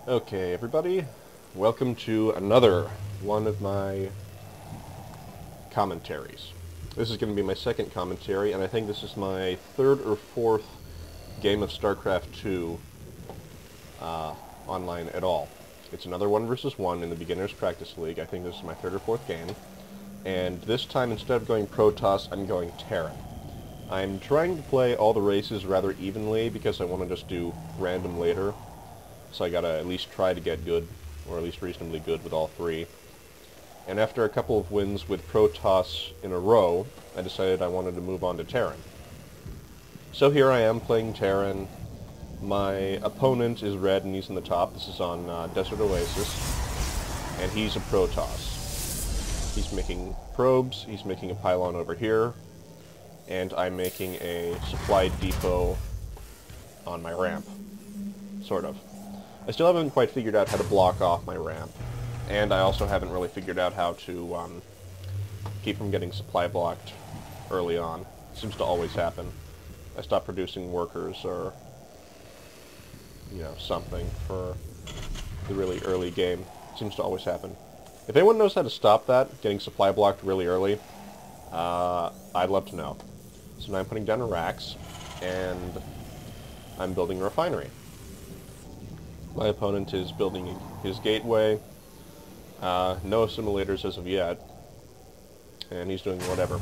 Okay, everybody, welcome to another one of my commentaries. This is going to be my second commentary, and I think this is my third or fourth game of StarCraft 2 online at all. It's another 1 versus 1 in the Beginner's Practice League. I think this is my third or fourth game. And this time, instead of going protoss, I'm going terran. I'm trying to play all the races rather evenly because I want to just do random later. So I gotta at least try to get good, or at least reasonably good with all three. And after a couple of wins with protoss in a row, I decided I wanted to move on to terran. So here I am playing terran. My opponent is red and he's in the top. This is on Desert Oasis. And he's a protoss. He's making probes, he's making a pylon over here, and I'm making a supply depot on my ramp. Sort of. I still haven't quite figured out how to block off my ramp, and I also haven't really figured out how to keep from getting supply blocked early on. It seems to always happen. I stopped producing workers or, you know, something for the really early game. It seems to always happen. If anyone knows how to stop that, getting supply blocked really early, I'd love to know. So now I'm putting down racks, and I'm building a refinery. My opponent is building his gateway. No assimilators as of yet. And he's doing whatever.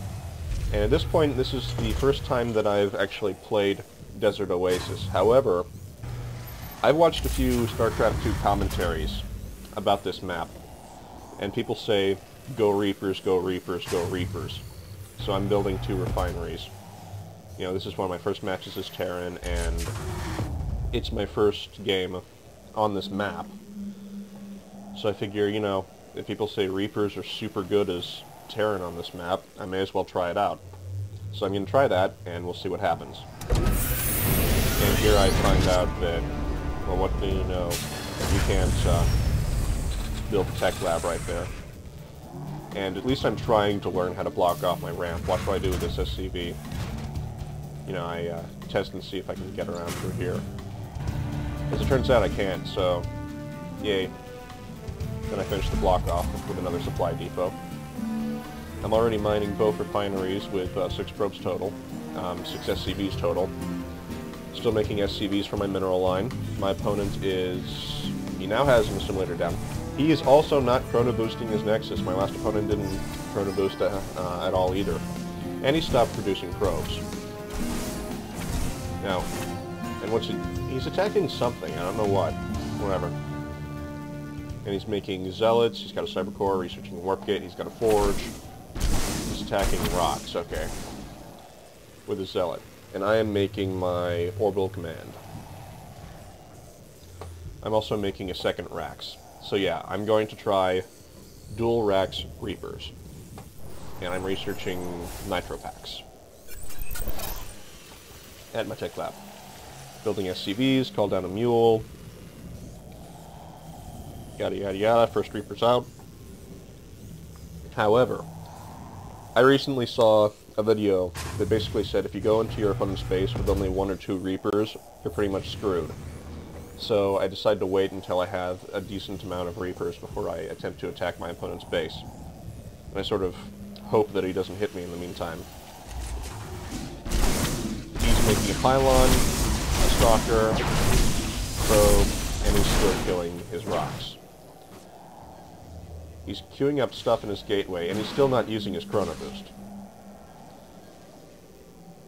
And at this point, this is the first time that I've actually played Desert Oasis. However, I've watched a few StarCraft 2 commentaries about this map. And people say, go Reapers, go Reapers, go Reapers. So I'm building 2 refineries. You know, this is one of my first matches as Terran, and it's my first game on this map. So I figure, you know, if people say Reapers are super good as Terran on this map, I may as well try it out. So I'm going to try that, and we'll see what happens. And here I find out that, well, what do you know? You can't build a tech lab right there. And at least I'm trying to learn how to block off my ramp. Watch what I do with this SCV. You know, I test and see if I can get around through here. As it turns out, I can't, so yay. Then I finish the block off with another supply depot. I'm already mining both refineries with 6 probes total, 6 SCVs total. Still making SCVs for my mineral line. My opponent he now has an assimilator down. He is also not chrono boosting his Nexus. My last opponent didn't chrono boost at all either. And he stopped producing probes. Now, and he's attacking something, I don't know what. Whatever. And he's making zealots, he's got a cyber core, researching warp gate, he's got a forge. He's attacking rocks, okay. With a zealot. And I am making my orbital command. I'm also making a second Rax. So yeah, I'm going to try dual Rax Reapers. And I'm researching nitro packs at my tech lab. Building SCVs, call down a mule. Yada yada yada, first Reapers out. However, I recently saw a video that basically said if you go into your opponent's base with only 1 or 2 Reapers, you're pretty much screwed. So I decided to wait until I have a decent amount of Reapers before I attempt to attack my opponent's base. And I sort of hope that he doesn't hit me in the meantime. He's making a pylon, a stalker, probe, and he's still killing his rocks. He's queuing up stuff in his gateway, and he's still not using his chrono boost.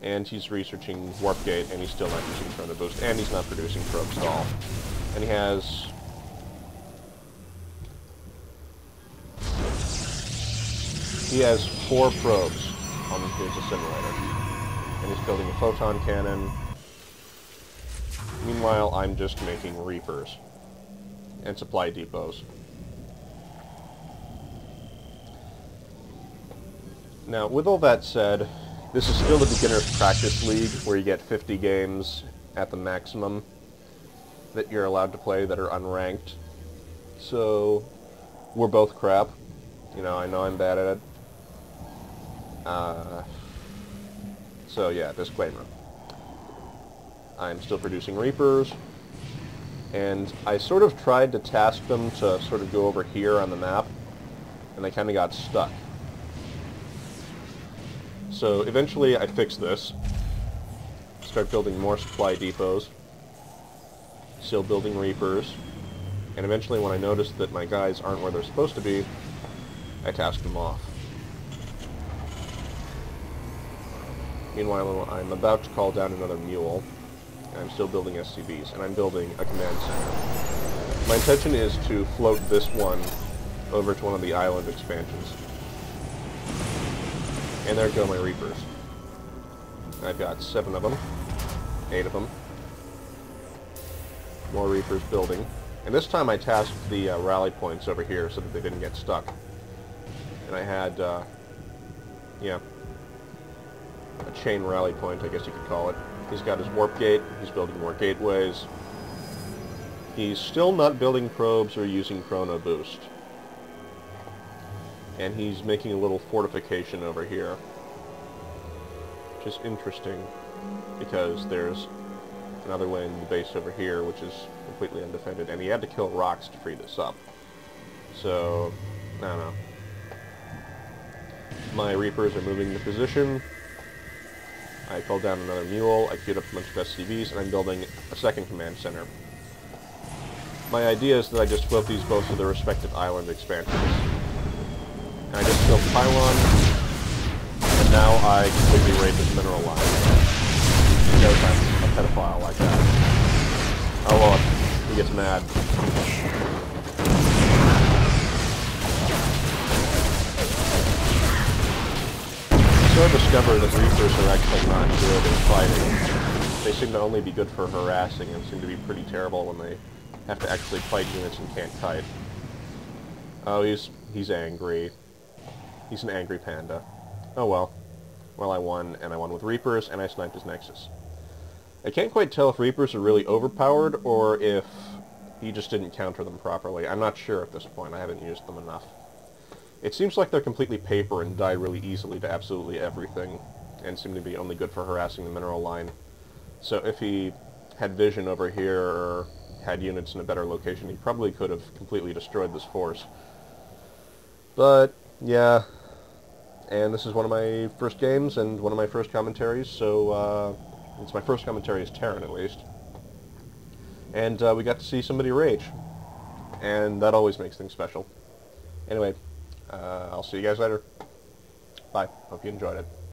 And he's researching warp gate, and he's still not using chrono boost, and he's not producing probes at all. And he has He has 4 probes on his assimilator. And he's building a photon cannon. Meanwhile, I'm just making Reapers. And supply depots. Now, with all that said, this is still the Beginner's Practice League, where you get 50 games at the maximum that you're allowed to play that are unranked. So, we're both crap. You know I'm bad at it. So yeah, disclaimer. I'm still producing Reapers. And I sort of tried to task them to sort of go over here on the map, and they kind of got stuck. So eventually I fixed this. Start building more supply depots. Still building Reapers. And eventually when I noticed that my guys aren't where they're supposed to be, I tasked them off. Meanwhile, I'm about to call down another mule. And I'm still building SCVs, and I'm building a command center. My intention is to float this one over to one of the island expansions. And there go my Reapers. I've got 7 of them. 8 of them. More Reapers building. And this time I tasked the rally points over here so that they didn't get stuck. And I had, yeah, a chain rally point, I guess you could call it. He's got his warp gate. He's building more gateways. He's still not building probes or using chrono boost. And he's making a little fortification over here. Which is interesting, because there's another way in the base over here, which is completely undefended. And he had to kill rocks to free this up. So, I don't know. My Reapers are moving into position. I called down another mule, I queued up a bunch of SCVs, and I'm building a second command center. My idea is that I just float these both to their respective island expansions. And I just built pylon, and now I completely raid this mineral line. Because I'm a pedophile like that. Oh look, he gets mad. So I discovered that Reapers are actually not good at fighting. They seem to only be good for harassing and seem to be pretty terrible when they have to actually fight units and can't kite. Oh, he's angry. He's an angry panda. Oh well. Well, I won, and I won with Reapers, and I sniped his Nexus. I can't quite tell if Reapers are really overpowered, or if he just didn't counter them properly. I'm not sure at this point. I haven't used them enough. It seems like they're completely paper and die really easily to absolutely everything, and seem to be only good for harassing the mineral line. So if he had vision over here, or had units in a better location, he probably could have completely destroyed this force. But, yeah, and this is one of my first games, and one of my first commentaries, so, it's my first commentary as Terran, at least. And, we got to see somebody rage, and that always makes things special. Anyway, I'll see you guys later. Bye. Hope you enjoyed it.